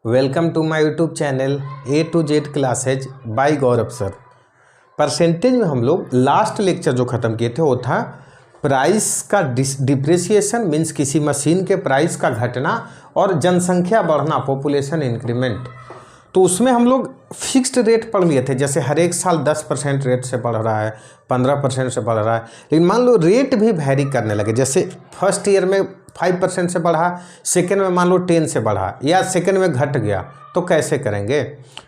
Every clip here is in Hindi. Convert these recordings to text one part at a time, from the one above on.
Welcome to my YouTube channel A to Z classes by Gaurav sir. Percentage में हम लोग लास्ट लेक्चर जो ख़त्म किए थे वो था प्राइस का डिप्रिसिएशन मीन्स किसी मशीन के प्राइस का घटना और जनसंख्या बढ़ना पॉपुलेशन इंक्रीमेंट। तो उसमें हम लोग फिक्स्ड रेट पढ़ लिए थे, जैसे हर एक साल 10% रेट से बढ़ रहा है, 15% से बढ़ रहा है। लेकिन मान लो रेट भी वैरी करने लगे, जैसे फर्स्ट ईयर में 5% से बढ़ा, सेकेंड में मान लो 10 से बढ़ा या सेकेंड में घट गया, तो कैसे करेंगे।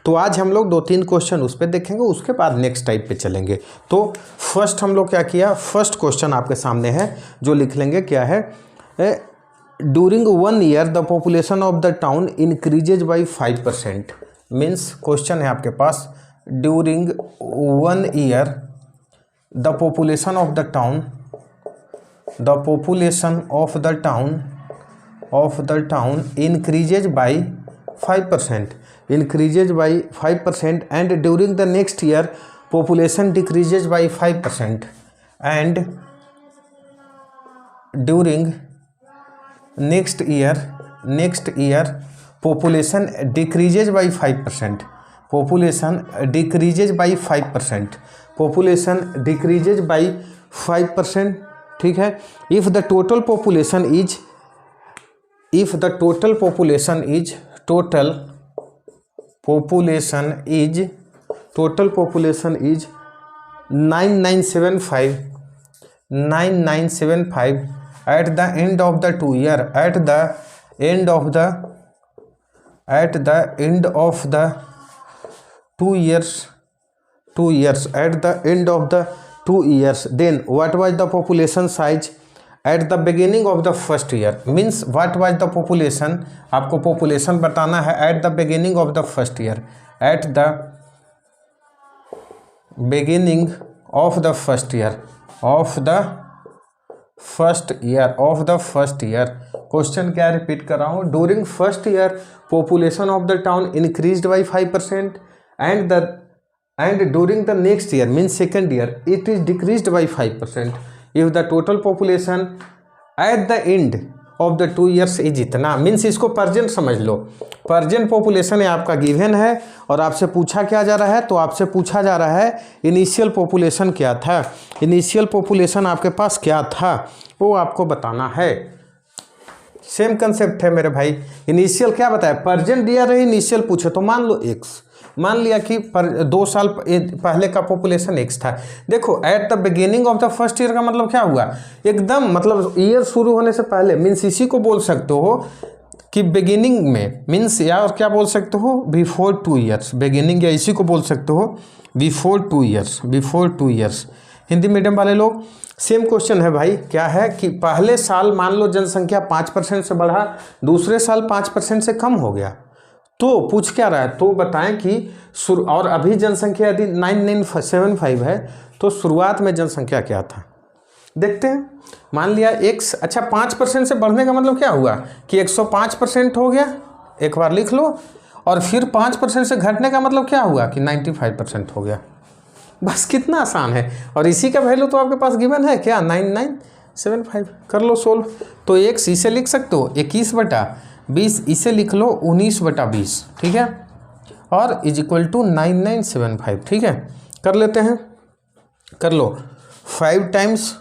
तो आज हम लोग 2-3 क्वेश्चन उस पर देखेंगे, उसके बाद नेक्स्ट टाइप पे चलेंगे। तो फर्स्ट हम लोग क्या किया, फर्स्ट क्वेश्चन आपके सामने है जो लिख लेंगे, क्या है, during 1 year the population of the town increases by 5%। Means question है आपके पास, during 1 year the population of the town increases by 5%, and during the next year population decreases by 5%, and during next year population decreases by 5%, population decreases by 5%, ठीक है। if the total population is 9975 at the end of the 2 year, at the end of the 2 years, then what was the population size at the beginning of the first year। means what was the population, आपको population बताना है at the beginning of the first year, at the beginning of the first year, question क्या रिपीट कर रहा हूँ, during first year population of the town increased by 5% and during the next year means second year it is decreased by 5%। if the total population at the end of the 2 years is इतना, मीन्स इसको परजेंट समझ लो। परजेंट पॉपुलेशन है आपका गिवन है और आपसे पूछा क्या जा रहा है, तो आपसे पूछा जा रहा है इनिशियल पॉपुलेशन क्या था, इनिशियल पॉपुलेशन आपके पास क्या था वो आपको बताना है। सेम कंसेप्ट है मेरे भाई, इनिशियल क्या बताया, परजेंट दिया रहे, इनिशियल पूछे तो मान लो x, मान लिया कि 2 साल पहले का पॉपुलेशन x था। देखो at the beginning of the first year का मतलब क्या हुआ, एकदम मतलब ईयर शुरू होने से पहले, मीन्स इसी को बोल सकते हो कि बिगिनिंग में, मीन्स या और क्या बोल सकते हो, बिफोर 2 ईयर्स, बिगिनिंग या इसी को बोल सकते हो बिफोर 2 ईयर्स। हिंदी मीडियम वाले लोग सेम क्वेश्चन है भाई, क्या है कि पहले साल मान लो जनसंख्या 5% से बढ़ा, दूसरे साल 5% से कम हो गया, तो पूछ क्या रहा है, तो बताएं कि और अभी जनसंख्या यदि 9975 है तो शुरुआत में जनसंख्या क्या था। देखते हैं, मान लिया x, अच्छा 5% से बढ़ने का मतलब क्या हुआ कि 105% हो गया, एक बार लिख लो, और फिर 5% से घटने का मतलब क्या हुआ कि 95% हो गया। बस कितना आसान है, और इसी का वैल्यू तो आपके पास गिवन है क्या, 9975। कर लो सोल्व, तो x इसे लिख सकते हो 21/20, इसे लिख लो 19/20, ठीक है, और इज इक्वल टू 9975, ठीक है। कर लेते हैं, कर लो 5 टाइम्स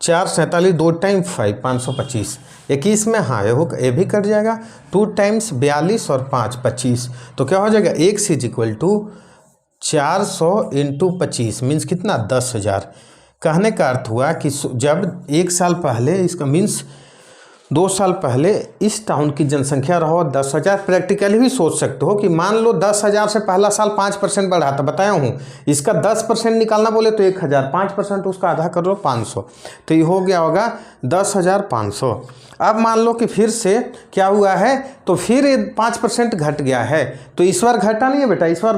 4 47, 2 टाइम्स 5 525, 21 में हाँ ये भी कट जाएगा, 2 टाइम्स 42 और 5 25, तो क्या हो जाएगा, x is equal to 400 into 25 means कितना, 10,000। कहने का अर्थ हुआ कि जब 1 साल पहले, इसका मीन्स 2 साल पहले इस टाउन की जनसंख्या रहो 10,000। प्रैक्टिकली भी सोच सकते हो कि मान लो 10,000 से पहला साल 5% बढ़ा था, बताया हूँ, इसका 10% निकालना बोले तो 1,000, 5% उसका आधा कर लो 500, तो ये हो गया होगा 10,500। अब मान लो कि फिर से क्या हुआ है, तो फिर 5% घट गया है, तो इस बार घटा नहीं है बेटा, इस बार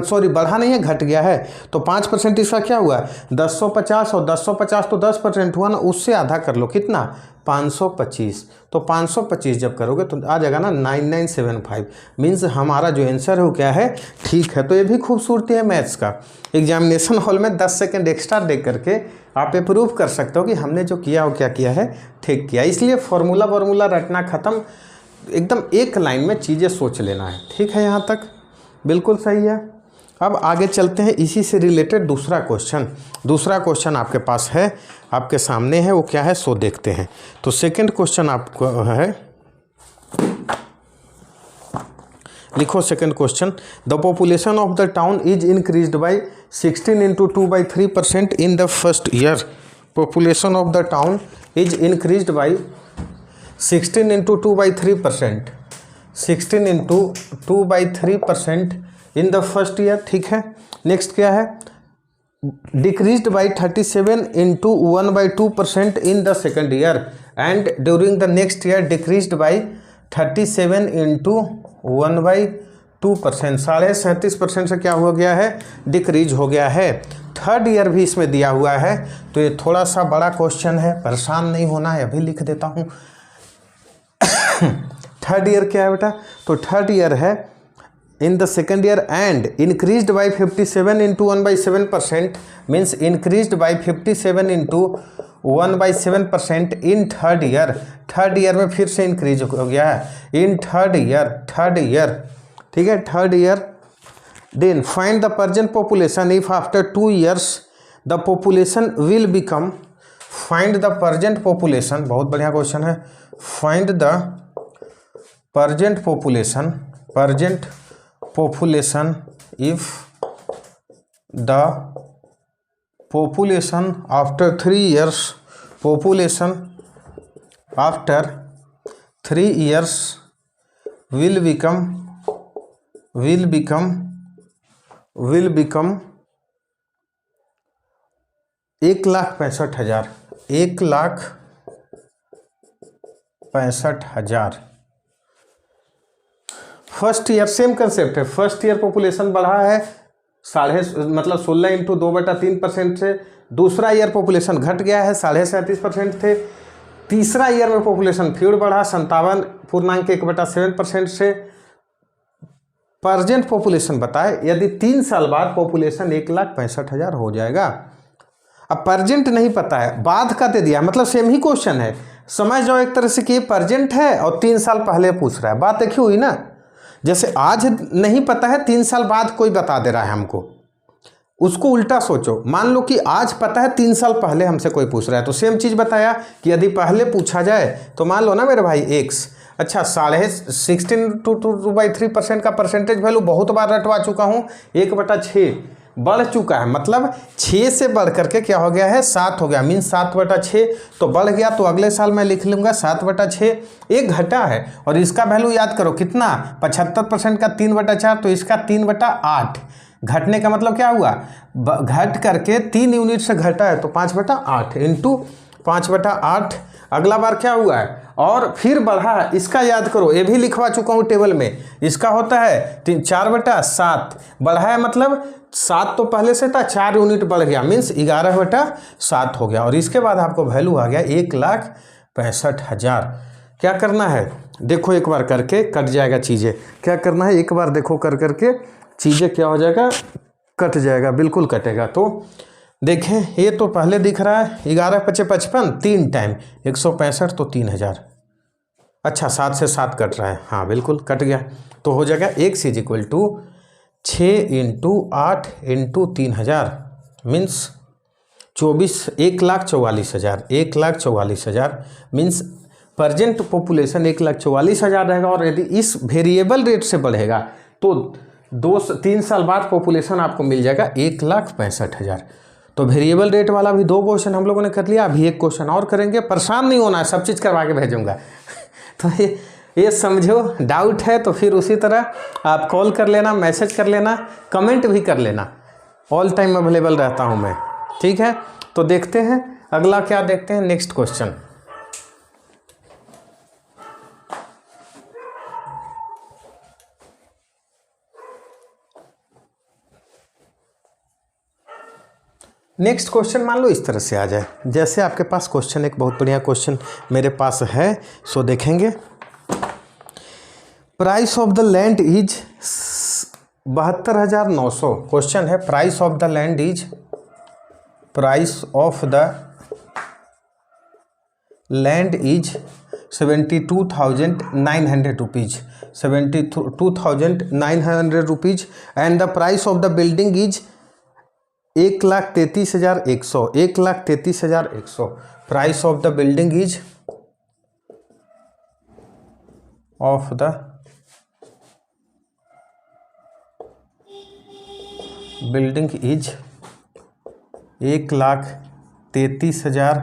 सॉरी बढ़ा नहीं है, घट गया है, तो 5% इसका क्या हुआ 1050, और 1050 तो 10% हुआ ना, उससे आधा कर लो कितना 525, तो 525 जब करोगे तो आ जाएगा ना 9975। मीन्स हमारा जो आंसर है वो क्या है, ठीक है। तो ये भी खूबसूरती है मैथ्स का, एग्जामिनेशन हॉल में 10 सेकंड एक्स्ट्रा दे करके आप ये प्रूव कर सकते हो कि हमने जो किया वो क्या किया है, ठीक किया। इसलिए फार्मूला रटना ख़त्म, एकदम एक लाइन में चीज़ें सोच लेना है, ठीक है, यहाँ तक बिल्कुल सही है। अब आगे चलते हैं, इसी से रिलेटेड दूसरा क्वेश्चन आपके पास है, आपके सामने है, वो क्या है सो देखते हैं। तो सेकंड क्वेश्चन आपको है, लिखो second question, the population of the town is increased by 16 into 2/3% in the first year. Population of the town is increased by 16 into 2/3%, 16 into 2/3% in the first year, ठीक है। नेक्स्ट क्या है, decreased bye 37 into 1/2% in the second year and during the next year decreased bye 37 into 1/2%, 37.5% से क्या हो गया है, डिक्रीज हो गया है। थर्ड ईयर भी इसमें दिया हुआ है, तो ये थोड़ा सा बड़ा क्वेश्चन है, परेशान नहीं होना है, अभी लिख देता हूँ। थर्ड ईयर क्या है बेटा, तो थर्ड ईयर है in the second year and increased by 57 into 1/7%, means increased by 57 into 1/7% in third year. Third year में फिर से इंक्रीज हो गया है इन थर्ड ईयर, ठीक है, third year. Then find the present population if after 2 years the population will become, find the present population, बहुत बढ़िया क्वेश्चन है, find the present population if the population after 3 years, population after 3 years will become 1,65,000, 1,65,000। First year same concept है, फर्स्ट ईयर पॉपुलेशन बढ़ा है 16 into 2/3% से, दूसरा ईयर पॉपुलेशन घट गया है 37.5% थे, तीसरा ईयर में पॉपुलेशन फिर बढ़ा 57.1/7% से। प्रेजेंट पॉपुलेशन बताए यदि 3 साल बाद पॉपुलेशन 1,65,000 हो जाएगा। अब प्रेजेंट नहीं पता है, बाद का दे दिया, मतलब सेम ही क्वेश्चन है, समझ जाओ एक तरह से कि प्रेजेंट है और 3 साल पहले पूछ रहा है, बात देखी हुई ना। जैसे आज नहीं पता है, 3 साल बाद कोई बता दे रहा है हमको, उसको उल्टा सोचो, मान लो कि आज पता है 3 साल पहले हमसे कोई पूछ रहा है, तो सेम चीज़ बताया कि यदि पहले पूछा जाए तो मान लो ना मेरे भाई x, अच्छा 16 to 2/3% का परसेंटेज वैल्यू बहुत बार रटवा चुका हूँ, 1/6 बढ़ चुका है, मतलब 6 से बढ़ करके क्या हो गया है, 7 हो गया, मीन्स 7/6, तो बढ़ गया, तो अगले साल मैं लिख लूँगा 7/6। एक घटा है और इसका वैल्यू याद करो कितना, 75% का 3/4, तो इसका 3/8, घटने का मतलब क्या हुआ, घट करके 3 यूनिट से घटा है, तो 5/8 इंटू 5/8। अगला बार क्या हुआ है, और फिर बढ़ा है, इसका याद करो, ये भी लिखवा चुका हूँ टेबल में, इसका होता है 4/7, बढ़ा है मतलब 7 तो पहले से था, 4 यूनिट बढ़ गया, मीन्स 11/7 हो गया, और इसके बाद आपको वैल्यू आ गया 1,65,000। क्या करना है, देखो एक बार करके कट जाएगा चीज़ें, क्या करना है, एक बार देखो कर करके चीज़ें क्या हो जाएगा, कट जाएगा, बिल्कुल कटेगा। तो देखें, ये तो पहले दिख रहा है 11×5=55, 3 टाइम 165, तो 3,000, अच्छा 7 से 7 कट रहा है, हाँ बिल्कुल कट गया, तो हो जाएगा x = 6 × 8 × 3,000, means 1,44,000, 1,44,000, means present population 1,44,000 रहेगा, और यदि इस वेरिएबल रेट से बढ़ेगा तो 3 साल बाद पॉपुलेशन आपको मिल जाएगा 1,65,000। तो वेरिएबल रेट वाला भी 2 क्वेश्चन हम लोगों ने कर लिया, अभी एक क्वेश्चन और करेंगे, परेशान नहीं होना है, सब चीज़ करवा के भेजूंगा। तो ये समझो, डाउट है तो फिर उसी तरह आप कॉल कर लेना, मैसेज कर लेना, कमेंट भी कर लेना, ऑल टाइम अवेलेबल रहता हूँ मैं, ठीक है। तो देखते हैं अगला क्या देखते हैं, नेक्स्ट क्वेश्चन। नेक्स्ट क्वेश्चन मान लो इस तरह से आ जाए, जैसे आपके पास क्वेश्चन, एक बहुत बढ़िया क्वेश्चन मेरे पास है, सो देखेंगे। Price of the land is 72,900, question है price of the land is, price of the land is 72,900 rupees, 72,900 rupees. And the price of the building is 1,33,100, 1,33,100। Price of the building is of the building is 1,33,100,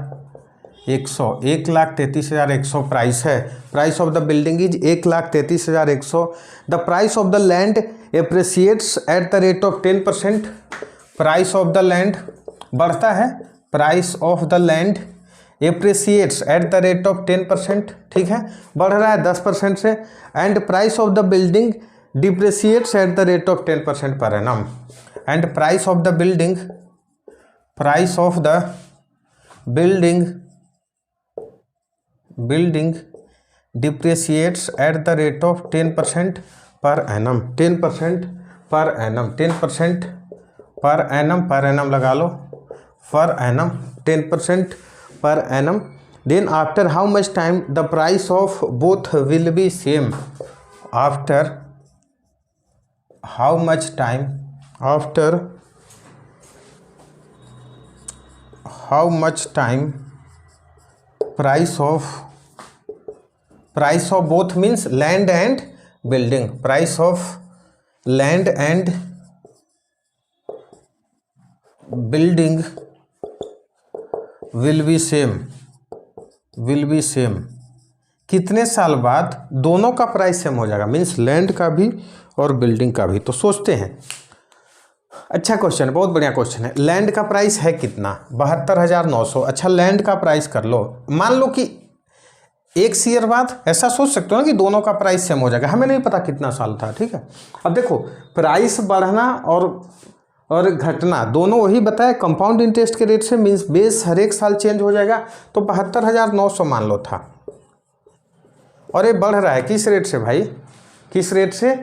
1,33,100 price है। Price of the building is 1,33,100। The price of the land appreciates at the rate of 10%। Price of the land बढ़ता है, price of the land appreciates at the rate of 10%, ठीक है, बढ़ रहा है 10% से। And price of the building depreciates at the rate of 10% per annum. And price of the building depreciates at the rate of 10% per annum, 10% per annum, 10% per annum लगा लो, per annum 10% per annum. Then after how much time the price of both will be same? After how much time? After how much time price of both means land and building. Price of land and building will be same. कितने साल बाद दोनों का प्राइस सेम हो जाएगा, मीन्स लैंड का भी और बिल्डिंग का भी। तो सोचते हैं, अच्छा क्वेश्चन है, बहुत बढ़िया क्वेश्चन है। लैंड का प्राइस है कितना? 72,900। अच्छा, लैंड का प्राइस कर लो, मान लो कि 1 ईयर बाद, ऐसा सोच सकते हो ना कि दोनों का प्राइस सेम हो जाएगा। हमें नहीं पता कितना साल था, ठीक है। अब देखो, प्राइस बढ़ना और घटना दोनों वही बताया, कंपाउंड इंटरेस्ट के रेट से, मीन्स बेस हर एक साल चेंज हो जाएगा। तो 72,900 मान लो था, और ये बढ़ रहा है किस रेट से भाई? किस रेट से?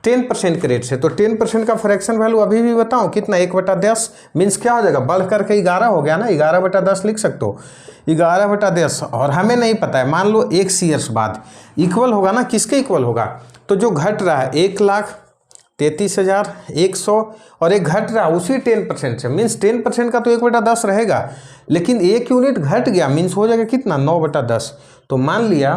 10% के रेट से। तो 10% का फ्रैक्शन वैल्यू अभी भी बताऊं कितना? 1/10, मीन्स क्या हो जाएगा? बढ़ करके 11 हो गया ना, 11/10 लिख सकते हो, 11/10। और हमें नहीं पता है, मान लो 1 ईयर्स बाद इक्वल होगा ना, किसके इक्वल होगा? तो जो घट रहा है 1,33,100, और एक घट रहा उसी 10% से, मीन्स 10% का तो 1/10 रहेगा, लेकिन 1 यूनिट घट गया, मीन्स हो जाएगा कितना? 9/10। तो मान लिया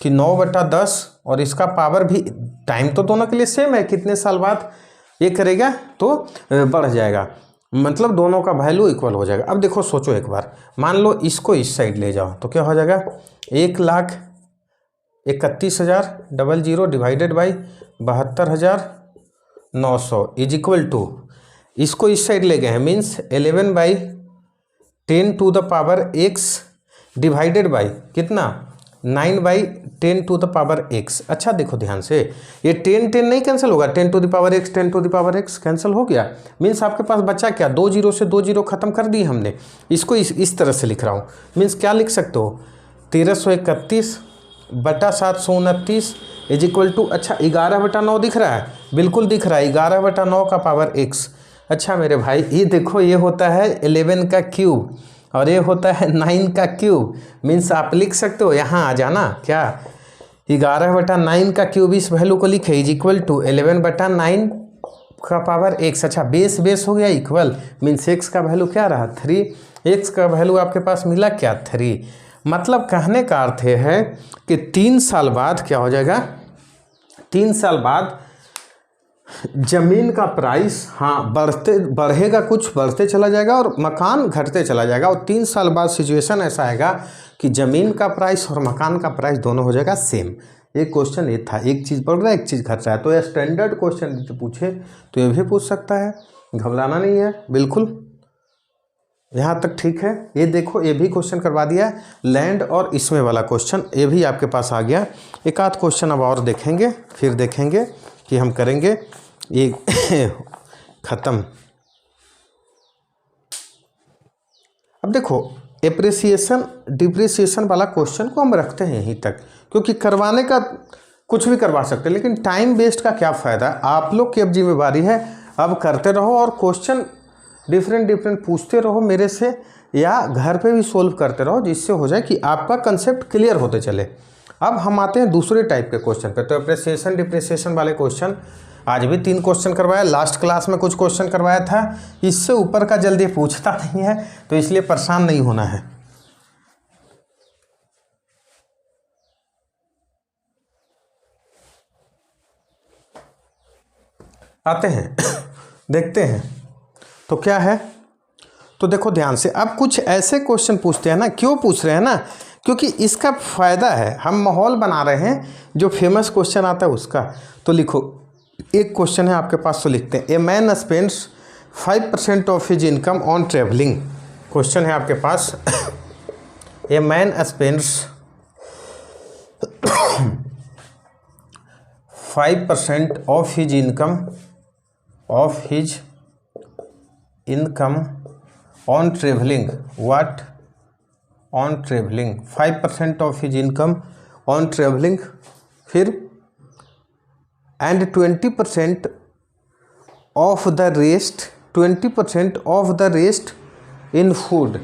कि 9/10, और इसका पावर भी, टाइम तो दोनों के लिए सेम है, कितने साल बाद ये करेगा तो बढ़ जाएगा, मतलब दोनों का वैल्यू इक्वल हो जाएगा। अब देखो, सोचो एक बार, मान लो इसको इस साइड ले जाओ तो क्या हो जाएगा? 1,31,000 divided by 72,900 is equal to, इसको इस साइड ले गए हैं, मीन्स 11/10⁻x डिवाइडेड बाई कितना? 9/10⁻x। अच्छा देखो ध्यान से, ये 10 नहीं कैंसिल होगा, 10⁻x 10⁻x कैंसिल हो गया, मीन्स आपके पास बचा क्या? 2 जीरो से 2 जीरो खत्म कर दिए हमने। इसको इस तरह से लिख रहा हूँ, मीन्स क्या लिख सकते हो? 1331/729 इज इक्वल टू, अच्छा 11/9 दिख रहा है? बिल्कुल दिख रहा है, 11/9 का पावर x। अच्छा मेरे भाई, ये देखो, ये होता है 11 का क्यूब और ये होता है 9 का क्यूब, मीन्स आप लिख सकते हो, यहाँ आ जाना, क्या 11/9 का क्यूब, इस वैल्यू को लिखे, इज इक्वल टू 11/9 का पावर x। अच्छा, बेस हो गया इक्वल, मीन्स x का वैल्यू क्या रहा? 3। x का वैल्यू आपके पास मिला क्या? 3। मतलब कहने का अर्थ है कि 3 साल बाद क्या हो जाएगा? 3 साल बाद जमीन का प्राइस, हाँ, बढ़ेगा, कुछ बढ़ते चला जाएगा और मकान घटते चला जाएगा। और 3 साल बाद सिचुएशन ऐसा आएगा कि जमीन का प्राइस और मकान का प्राइस दोनों हो जाएगा सेम। एक क्वेश्चन ये था, एक चीज़ बढ़ रहा है, एक चीज़ घट रहा है। तो ये स्टैंडर्ड क्वेश्चन जो पूछे तो ये भी पूछ सकता है, घबराना नहीं है बिल्कुल। यहाँ तक ठीक है। ये देखो, ये भी क्वेश्चन करवा दिया, लैंड और इसमें वाला क्वेश्चन ये भी आपके पास आ गया। एक आध क्वेश्चन अब और देखेंगे, फिर देखेंगे कि हम करेंगे ये ख़त्म। अब देखो, एप्रिसिएशन डिप्रिसिएशन वाला क्वेश्चन को हम रखते हैं यहीं तक, क्योंकि करवाने का कुछ भी करवा सकते हैं, लेकिन टाइम वेस्ट का क्या फ़ायदा? आप लोग की अब जिम्मेवारी है, अब करते रहो और क्वेश्चन डिफरेंट पूछते रहो मेरे से, या घर पे भी सोल्व करते रहो, जिससे हो जाए कि आपका कंसेप्ट क्लियर होते चले। अब हम आते हैं दूसरे टाइप के क्वेश्चन पे। तो अप्रिसिएशन डिप्रिसिएशन वाले क्वेश्चन आज भी 3 क्वेश्चन करवाया, लास्ट क्लास में कुछ क्वेश्चन करवाया था, इससे ऊपर का जल्दी पूछता नहीं है, तो इसलिए परेशान नहीं होना है। आते हैं देखते हैं तो क्या है। तो देखो ध्यान से, अब कुछ ऐसे क्वेश्चन पूछते हैं ना, क्यों पूछ रहे हैं ना, क्योंकि इसका फ़ायदा है, हम माहौल बना रहे हैं, जो फेमस क्वेश्चन आता है उसका। तो लिखो, एक क्वेश्चन है आपके पास, तो लिखते हैं, a man spends 5% of his income on travelling. Question है आपके पास, a man spends 5% of his income on travelling. What? On travelling. 5% of his income on travelling. फिर and 20% of the rest, 20% of the rest in food,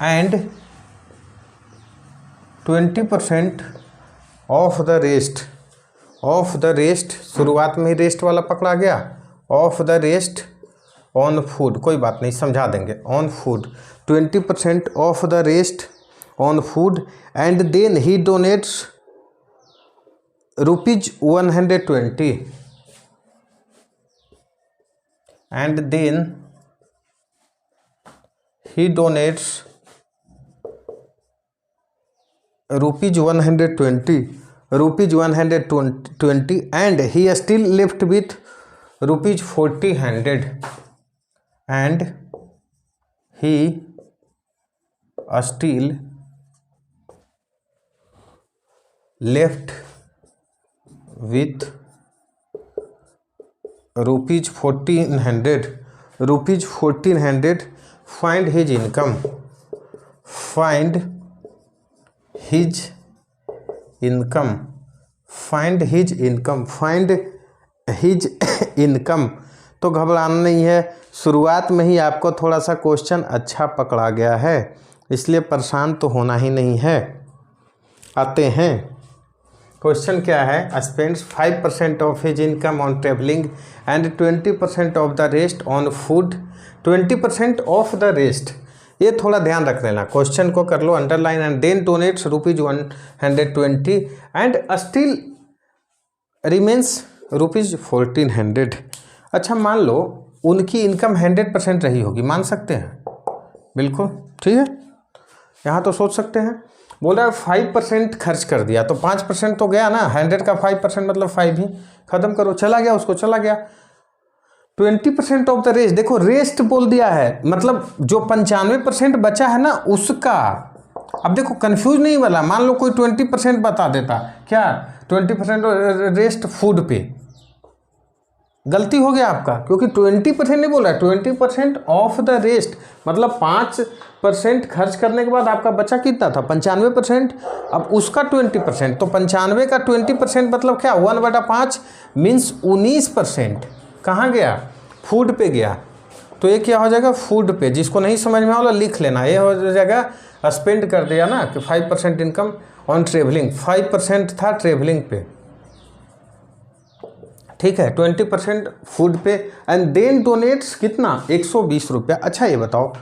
and 20% of the rest, शुरुआत में ही रेस्ट वाला पकड़ा गया, of the rest on food, कोई बात नहीं समझा देंगे, on food, 20% of the rest on food, and then he donates ₹120, and then he donates ₹120, and he still left with ₹1400, and he still left with ₹1400. Find his income. Find his income. तो घबराना नहीं है, शुरुआत में ही आपको थोड़ा सा क्वेश्चन अच्छा पकड़ा गया है, इसलिए परेशान तो होना ही नहीं है। आते हैं, क्वेश्चन क्या है, spends 5% of his income on travelling and 20% of the rest on food. 20% of the rest, ये थोड़ा ध्यान रख लेना, क्वेश्चन को कर लो underline, and then donates ₹120 and still remains ₹1400। अच्छा, मान लो उनकी इनकम 100% रही होगी, मान सकते हैं? बिल्कुल ठीक है, यहाँ तो सोच सकते हैं। बोल रहा है 5% खर्च कर दिया, तो 5% तो गया ना, 100 का 5% मतलब 5 ही, खत्म करो, चला गया, उसको चला गया। 20% ऑफ द रेस्ट, देखो रेस्ट बोल दिया है, मतलब जो 95% बचा है ना उसका। अब देखो कंफ्यूज नहीं वाला, मान लो कोई 20% बता देता, क्या 20% रेस्ट फूड पे, गलती हो गया आपका, क्योंकि 20% नहीं बोला, 20% ऑफ द रेस्ट, मतलब 5% खर्च करने के बाद आपका बचा कितना था, 95%। अब उसका 20%, तो 95 का 20% मतलब क्या, 1/5 मीन्स 19% कहाँ गया, फूड पे गया। तो ये क्या हो जाएगा, फूड पे। जिसको नहीं समझ में वाला लिख लेना, ये हो जाएगा स्पेंड कर दिया ना, कि 5% इनकम ऑन ट्रेवलिंग, 5% था ट्रेवलिंग पे, ठीक है, 20% फूड पे, एंड देन डोनेट्स कितना, ₹120। अच्छा ये बताओ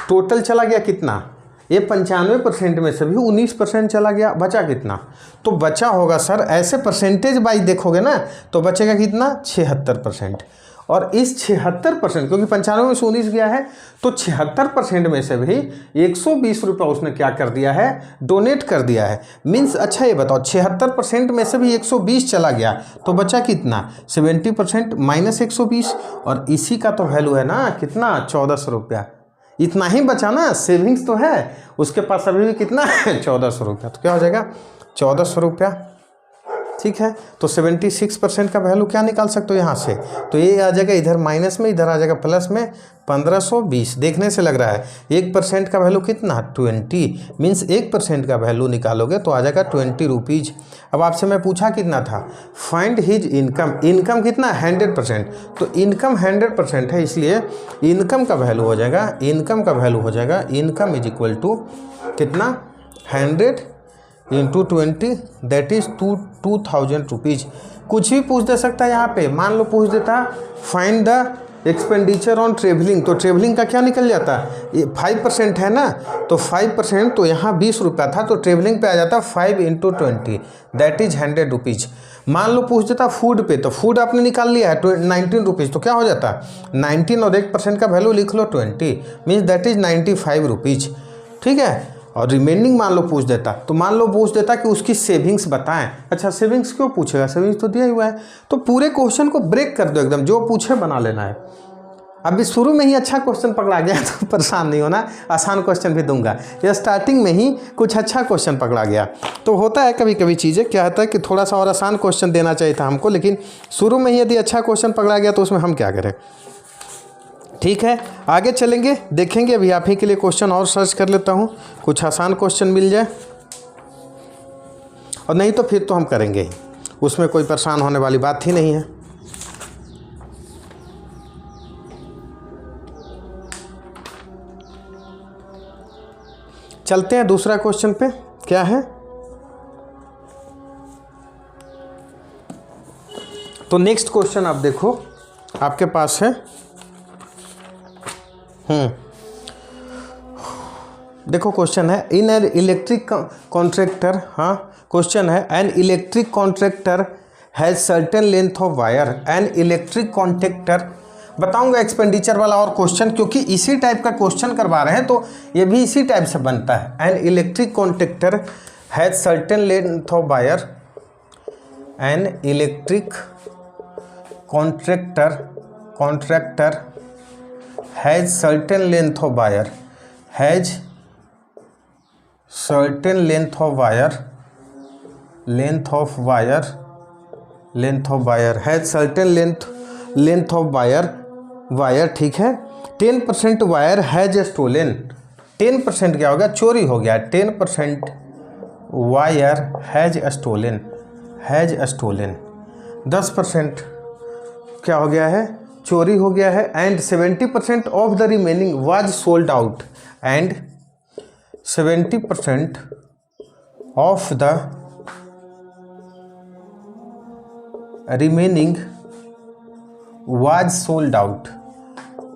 टोटल चला गया कितना, ये 95% में से भी 19% चला गया, बचा कितना? तो बचा होगा सर, ऐसे परसेंटेज वाइज देखोगे ना तो बचेगा कितना, 76%। और इस 76%, क्योंकि 95 में से 19 गया है, तो 76% में से भी ₹120 उसने क्या कर दिया है, डोनेट कर दिया है। मीन्स अच्छा ये बताओ 76% में से भी 120 चला गया, तो बचा कितना, 70% माइनस 120, और इसी का तो वैल्यू है ना कितना, ₹1400। इतना ही बचा ना, सेविंग्स तो है उसके पास अभी भी कितना है, ₹1400। तो क्या हो जाएगा, ₹1400 ठीक है। तो 76% का वैल्यू क्या निकाल सकते हो यहाँ से, तो ये आ जाएगा इधर माइनस में, इधर आ जाएगा प्लस में 1520। देखने से लग रहा है 1% का वैल्यू कितना 20, मीन्स 1% का वैल्यू निकालोगे तो आ जाएगा 20 रुपीज़। अब आपसे मैं पूछा कितना था, फाइंड हिज इनकम, इनकम कितना 100%, तो इनकम 100% है, इसलिए इनकम का वैल्यू हो जाएगा, इनकम का वैल्यू हो जाएगा, इनकम इज इक्वल टू कितना 100 इंटू 20 दैट इज़ 2000 रुपीज़। कुछ भी पूछ दे सकता है यहाँ पे, मान लो पूछ देता find the expenditure on travelling, तो ट्रेवलिंग का क्या निकल जाता, ये 5% है ना, तो 5%, तो यहाँ 20 रुपया था, तो ट्रेवलिंग पे आ जाता 5 इंटू 20 दैट इज 100 रुपीज़। मान लो पूछ देता फूड पे, तो फूड आपने निकाल लिया है 19 रुपीज़, तो क्या हो जाता 19 और 1% का वैल्यू लिख लो 20, मीन्स दैट इज 95 रुपीज़, ठीक है। और रिमेनिंग मान लो पूछ देता, तो मान लो पूछ देता कि उसकी सेविंग्स बताएं, अच्छा सेविंग्स क्यों पूछेगा, सेविंग्स तो दिया हुआ है, तो पूरे क्वेश्चन को ब्रेक कर दो एकदम, जो पूछे बना लेना है। अभी शुरू में ही अच्छा क्वेश्चन पकड़ा गया तो परेशान नहीं होना, आसान क्वेश्चन भी दूंगा, या स्टार्टिंग में ही कुछ अच्छा क्वेश्चन पकड़ा गया तो होता है कभी कभी चीज़ें, क्या होता है कि थोड़ा सा और आसान क्वेश्चन देना चाहिए था हमको, लेकिन शुरू में ही यदि अच्छा क्वेश्चन पकड़ा गया तो उसमें हम क्या करें। ठीक है, आगे चलेंगे, देखेंगे। अभी आप ही के लिए क्वेश्चन और सर्च कर लेता हूँ, कुछ आसान क्वेश्चन मिल जाए, और नहीं तो फिर तो हम करेंगे ही, उसमें कोई परेशान होने वाली बात ही नहीं है। चलते हैं दूसरा क्वेश्चन पे, क्या है, तो नेक्स्ट क्वेश्चन आप देखो आपके पास है, देखो क्वेश्चन है, इन एन इलेक्ट्रिक कॉन्ट्रैक्टर, हाँ क्वेश्चन है, an electric contractor has certain length of wire, an electric contractor, बताऊंगा एक्सपेंडिचर वाला और क्वेश्चन, क्योंकि इसी टाइप का क्वेश्चन करवा रहे हैं तो ये भी इसी टाइप से बनता है। An electric contractor has certain length of wire, an electric contractor has certain length of wire, has certain length of wire, has certain length of wire, ठीक है। 10% वायर हैज स्टोलन, 10% क्या हो गया, चोरी हो गया, 10% वायर हैज स्टोलन, 10% क्या हो गया है, चोरी हो गया है, and 70% of the remaining was sold out, and 70% of the remaining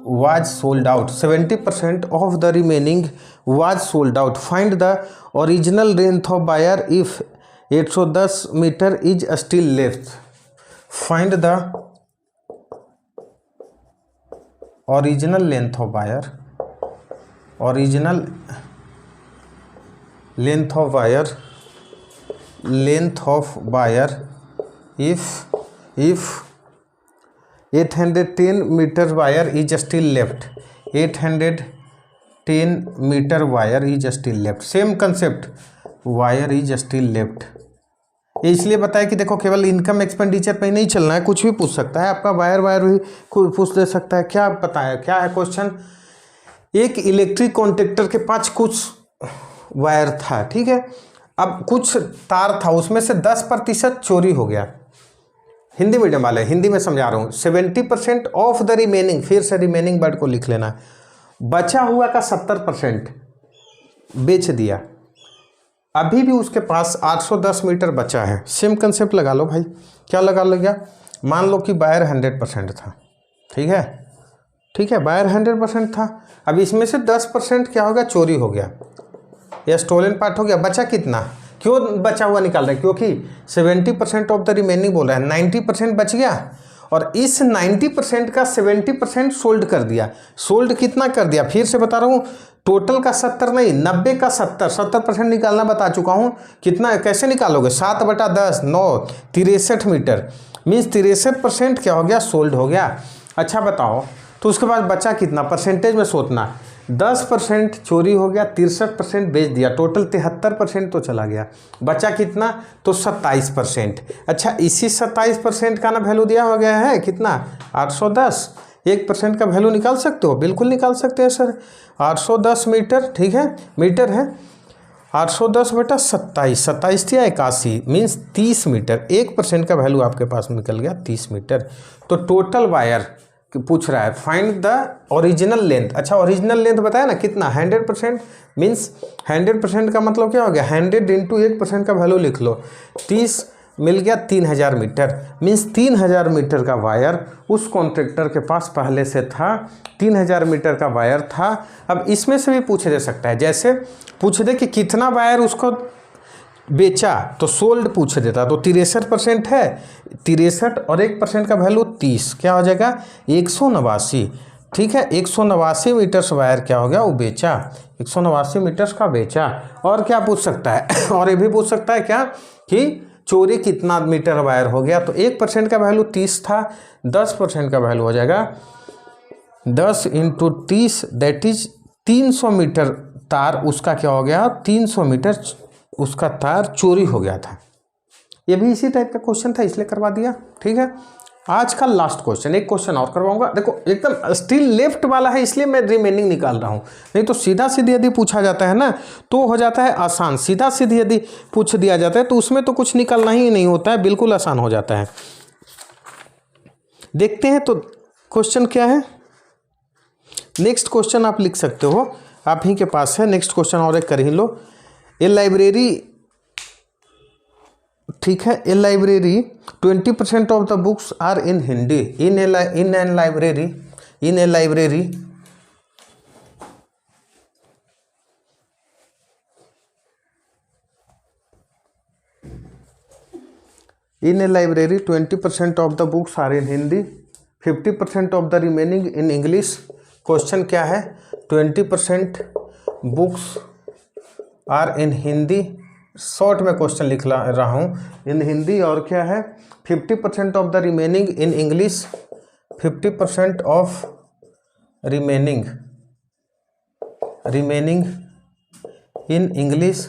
was sold out, 70% of the remaining was sold out. Find the original length of wire if 810 meter is still left. Find the original length of wire, if 810 meter wire is still left, 810 meter wire is still left, same concept, wire is still left. ये इसलिए बताया कि देखो केवल इनकम एक्सपेंडिचर पे ही नहीं चलना है, कुछ भी पूछ सकता है, आपका वायर भी पूछ दे सकता है। क्या बताया, क्या है क्वेश्चन, एक इलेक्ट्रिक कॉन्ट्रैक्टर के पास कुछ वायर था, ठीक है, अब कुछ तार था, उसमें से 10% चोरी हो गया, हिंदी मीडियम वाले, हिंदी में समझा रहा हूँ, 70% ऑफ द रिमेनिंग, फिर से रिमेनिंग वर्ड को लिख लेना, बचा हुआ का 70% बेच दिया, अभी भी उसके पास 810 मीटर बचा है। सेम कंसेप्ट लगा लो भाई, क्या लगा लो, क्या मान लो कि वायर 100% था, ठीक है, वायर 100% था, अब इसमें से 10% क्या हो गया, चोरी हो गया, या स्टोलन पार्ट हो गया, बचा कितना, क्यों बचा हुआ निकाल रहे हैं, क्योंकि 70% ऑफ द रिमेनिंग बोल रहा है, 90% बच गया, और इस 90% का 70% सोल्ड कर दिया। सोल्ड कितना कर दिया, फिर से बता रहा हूँ, टोटल का 70 नहीं, 90 का 70% निकालना बता चुका हूँ। कितना कैसे निकालोगे, 7/10 9 63 मीटर, मीन्स 63% क्या हो गया, सोल्ड हो गया। अच्छा बताओ, तो उसके बाद बचा कितना, परसेंटेज में सोचना, 10% चोरी हो गया, 63% बेच दिया, टोटल 73% तो चला गया, बचा कितना? तो 27%। अच्छा, इसी 27% का ना वैल्यू दिया हो गया है कितना? 810। 1% का वैल्यू निकाल सकते हो? बिल्कुल निकाल सकते हैं सर। 810 मीटर, ठीक है, मीटर है। 810 बटा 27, 27 या 81 मीन्स 30 मीटर। 1% का वैल्यू आपके पास निकल गया 30 मीटर। तो टोटल वायर पूछ रहा है, फाइंड द ओरिजिनल लेंथ। अच्छा, ओरिजिनल लेंथ बताया ना कितना? 100%। मीन्स 100% का मतलब क्या हो गया? 100 इंटू 1% का वैल्यू लिख लो, 30 मिल गया 3000 मीटर। मीन्स 3000 मीटर का वायर उस कॉन्ट्रैक्टर के पास पहले से था, 3000 मीटर का वायर था। अब इसमें से भी पूछ दे सकता है, जैसे पूछ दे कि कितना वायर उसको बेचा, तो सोल्ड पूछ देता, तो 63% है, 63 और 1% का वैल्यू 30, क्या हो जाएगा? 189। ठीक है, 189 मीटर्स वायर क्या हो गया? वो बेचा, 189 मीटर्स का बेचा। और क्या पूछ सकता है? और ये भी पूछ सकता है क्या कि चोरी कितना मीटर वायर हो गया? तो 1% का वैल्यू 30 था, 10% का वैल्यू हो जाएगा 10 इंटू 30, दैट इज 300 मीटर तार उसका क्या हो गया? 300 मीटर उसका तार चोरी हो गया था। ये भी इसी टाइप का क्वेश्चन था, इसलिए करवा दिया। ठीक है, आज का लास्ट क्वेश्चन, एक क्वेश्चन और करवाऊंगा। देखो एकदम स्टिल लेफ्ट वाला है, इसलिए मैं रिमेनिंग निकाल रहा हूँ, नहीं तो सीधा सीधी यदि पूछा जाता है ना तो हो जाता है आसान। सीधा सीधी यदि पूछ दिया जाता है तो उसमें तो कुछ निकलना ही नहीं होता है, बिल्कुल आसान हो जाता है। देखते हैं तो क्वेश्चन क्या है। नेक्स्ट क्वेश्चन आप लिख सकते हो, आप ही के पास है। नेक्स्ट क्वेश्चन और एक कर ही लो। ए लाइब्रेरी, ठीक है, a library 20% of the books are in Hindi. In an library, in a library in a library 20% of the books are in Hindi, 50% of the remaining in English। Question क्या है? 20% books are in Hindi, short में क्वेश्चन लिख रहा हूँ, इन हिंदी, और क्या है? 50% of the remaining in English, 50% of remaining in English,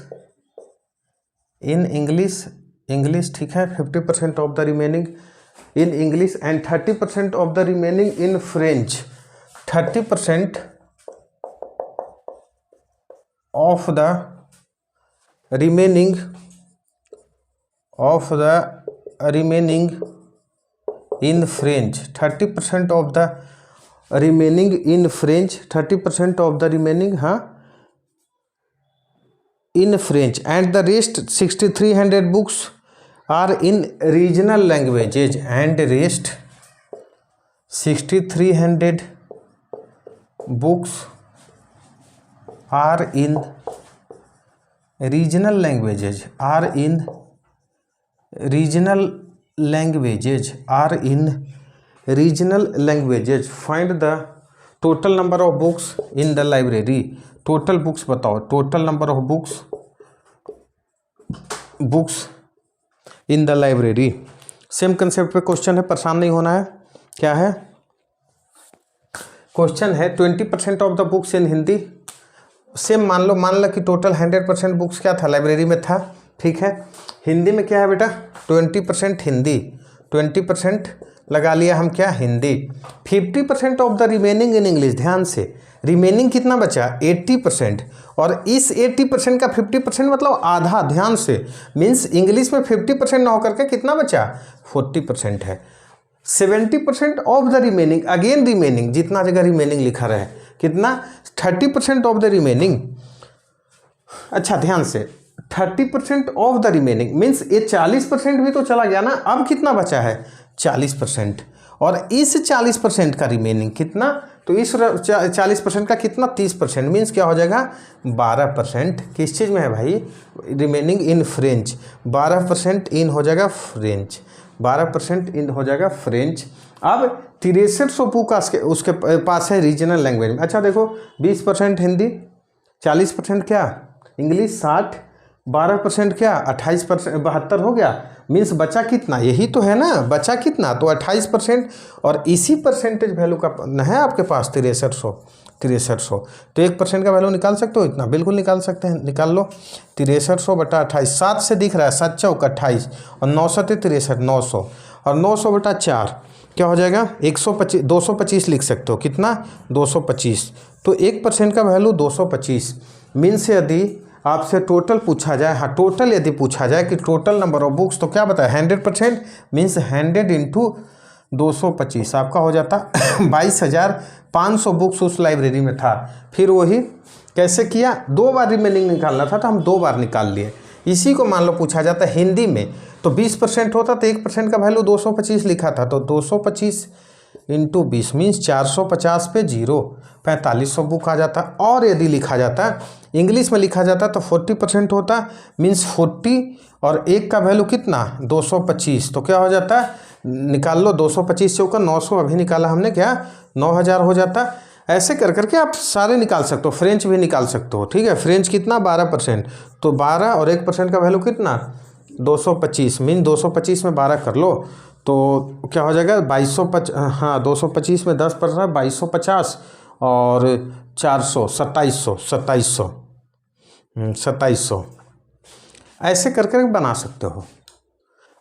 English, ठीक है, 50% of the remaining in English and 30% of the remaining in French. 30% of the remaining in French, 30% of the remaining in French, 30% of the remaining, हाँ, in French, and the rest 6300 books are in regional languages, and rest 6300 books are in regional languages, are in regional languages। Find the total number of books in the library। Total books बताओ, total number of books in the library. Same concept पे क्वेश्चन है, परेशान नहीं होना है। क्या है क्वेश्चन है? 20% of the books in Hindi. Same मान लो कि टोटल 100% बुक्स क्या था? लाइब्रेरी में था। ठीक है, हिंदी में क्या है बेटा? 20% हिंदी, 20% लगा लिया हम क्या? Hindi. 50% of the remaining in English. ध्यान से, रिमेनिंग कितना बचा? 80%। और इस 80% का 50% मतलब आधा। ध्यान से, मीन्स इंग्लिश में 50% ना होकर के कितना बचा? 40% है। 70% of the remaining, again remaining, जितना जगह रिमेनिंग लिखा रहे, कितना? 30% ऑफ द रिमेनिंग। अच्छा ध्यान से, 30% ऑफ द रिमेनिंग मीन्स ये 40% भी तो चला गया ना। अब कितना बचा है? 40%। और इस 40% का रिमेनिंग कितना? तो इस 40% का कितना? 30%। मीन्स क्या हो जाएगा? 12%। किस चीज़ में है भाई? Remaining in French. 12% इन हो जाएगा फ्रेंच, 12% इन हो जाएगा फ्रेंच। अब 6300 बुक उसके पास है रीजनल लैंग्वेज में। अच्छा देखो, 20% हिंदी, 40% क्या? इंग्लिश, 60, 12% क्या? 28%, 72 हो गया। मीन्स बचा कितना, यही तो है ना, बचा कितना, तो 28%। और इसी परसेंटेज वैल्यू का है आपके पास 6300। तो 1% का वैल्यू निकाल सकते हो इतना, बिल्कुल निकाल सकते हैं, निकाल लो। 6300 बटा 28, 7 से दिख रहा है, 7 चौक 28 और 9 से 63, 900 और 900 बटा 4 क्या हो जाएगा 125, 225 लिख सकते हो, कितना 225। तो 1% का वैल्यू 225। मीन्स यदि आपसे टोटल पूछा जाए, हाँ टोटल यदि पूछा जाए कि टोटल नंबर ऑफ बुक्स, तो क्या बताया 100%, मीन्स 100 इंटू 225 आपका हो जाता 22,500 बुक्स उस लाइब्रेरी में था। फिर वही कैसे किया, 2 बार रिमेनिंग निकालना था तो हम 2 बार निकाल लिए। इसी को मान लो पूछा जाता हिंदी में तो 20% होता तो 1% का वैल्यू 225 लिखा था, तो 225 इंटू 20 मीन्स 450 पे 0, 4500 बुक आ जाता। और यदि लिखा जाता इंग्लिश में लिखा जाता तो 40% होता, मीन्स 40 और 1 का वैल्यू कितना 225, तो क्या हो जाता निकाल लो 225 से ऊपर 900 अभी निकाला हमने, क्या 9000 हो जाता। ऐसे कर करके आप सारे निकाल सकते हो, फ्रेंच भी निकाल सकते हो, ठीक है। फ्रेंच कितना 12%, तो 12 और 1% का वैल्यू कितना 225, मीन 225 में 12 कर लो तो क्या हो जाएगा 2250, हाँ 225 में 10% 2250 और 400 2700 ऐसे कर कर बना सकते हो।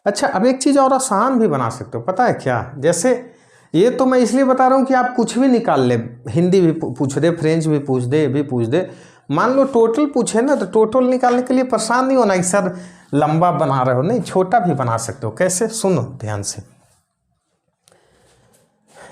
अच्छा अब एक चीज़ और आसान भी बना सकते हो, पता है क्या, जैसे ये तो मैं इसलिए बता रहा हूँ कि आप कुछ भी निकाल ले, हिंदी भी पूछ दे, फ्रेंच भी पूछ दे, ये भी पूछ दे। मान लो टोटल पूछे ना, तो टोटल निकालने के लिए परेशान नहीं होना कि सर लंबा बना रहे हो, नहीं छोटा भी बना सकते हो। कैसे, सुनो ध्यान से,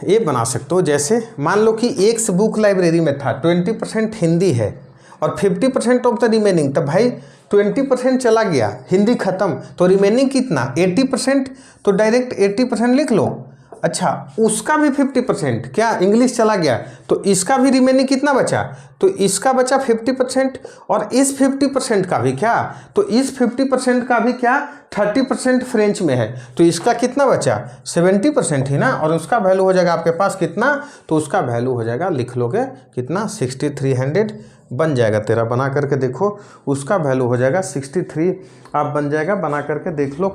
ये बना सकते हो। जैसे मान लो कि एक बुक लाइब्रेरी में था, 20% हिंदी है और 50% ऑफ द रिमेनिंग, तब भाई 20% चला गया, हिंदी खत्म, तो रिमेनिंग कितना 80%, तो डायरेक्ट 80% लिख लो। अच्छा उसका भी 50% क्या इंग्लिश चला गया, तो इसका भी रिमेनिंग कितना बचा, तो इसका बचा 50% और इस 50% का भी क्या, तो इस 50% का भी क्या 30% फ्रेंच में है, तो इसका कितना बचा 70% ही ना, और उसका वैल्यू हो जाएगा आपके पास कितना, तो उसका वैल्यू हो जाएगा, लिख लोगे कितना 6300 बन जाएगा तेरा, बना करके देखो उसका वैल्यू हो जाएगा 63 आप बन जाएगा, बना करके देख लो।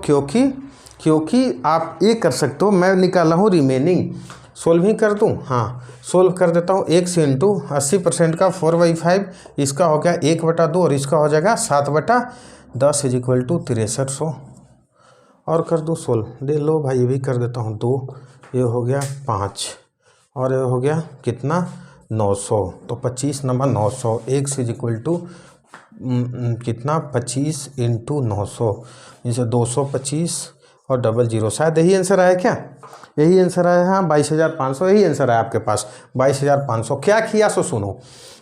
क्योंकि आप ये कर सकते हो, मैं निकाला हूँ रिमेनिंग, सोल्विंग कर दूँ, हाँ सोल्व कर देता हूँ। 1 इंटू 80% का 4/5, इसका हो गया 1/2 और इसका हो जाएगा 7/10 इज इक्वल टू 6300। और कर दूँ सोल्व, दे लो भाई, ये भी कर देता हूँ 2, ये हो गया 5 और ये हो गया कितना 900, तो 25 number 900, x is equal to कितना 25 इंटू 900, इसे 225 और 00, शायद यही आंसर आया क्या, यही आंसर आया, हाँ 22,500 यही आंसर आया आपके पास 22,500। क्या किया सो सुनो,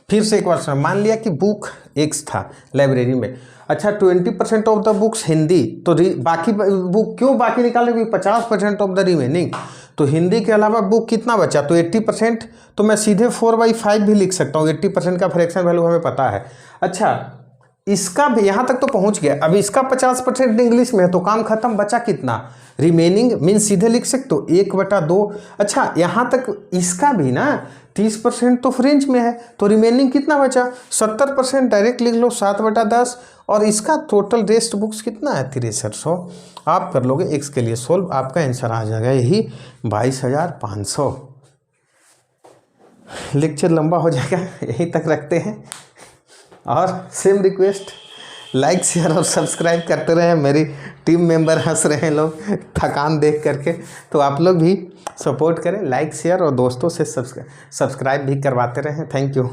फिर से एक बार सुनो, मान लिया कि बुक X था लाइब्रेरी में, अच्छा 20% ऑफ द बुक्स हिंदी, तो बाकी बुक क्यों बाकी निकाले, 50% ऑफ द रिमेनिंग, तो हिंदी के अलावा बुक कितना बचा, तो 80%, तो मैं सीधे 4/5 भी लिख सकता हूँ, 80% का फ्रैक्शन वैल्यू हमें पता है। अच्छा इसका भी यहाँ तक तो पहुँच गया, अब इसका 50% इंग्लिश में है, तो काम खत्म, बचा कितना रिमेनिंग, मीन सीधे लिख सकते हो 1/2। अच्छा यहाँ तक इसका भी ना 30% तो फ्रेंच में है, तो रिमेनिंग कितना बचा 70%, डायरेक्ट लिख लो 7/10 और इसका टोटल रेस्ट बुक्स कितना है 6300। आप कर लोगे x के लिए सोल्व, आपका आंसर आ जाएगा यही 22,500। लेक्चर लंबा हो जाएगा, यहीं तक रखते हैं और सेम रिक्वेस्ट, लाइक शेयर और सब्सक्राइब करते रहें। मेरी टीम मेंबर हंस रहे हैं लोग थकान देख करके, तो आप लोग भी सपोर्ट करें, लाइक शेयर और दोस्तों से सब्सक्राइब भी करवाते रहें। Thank you.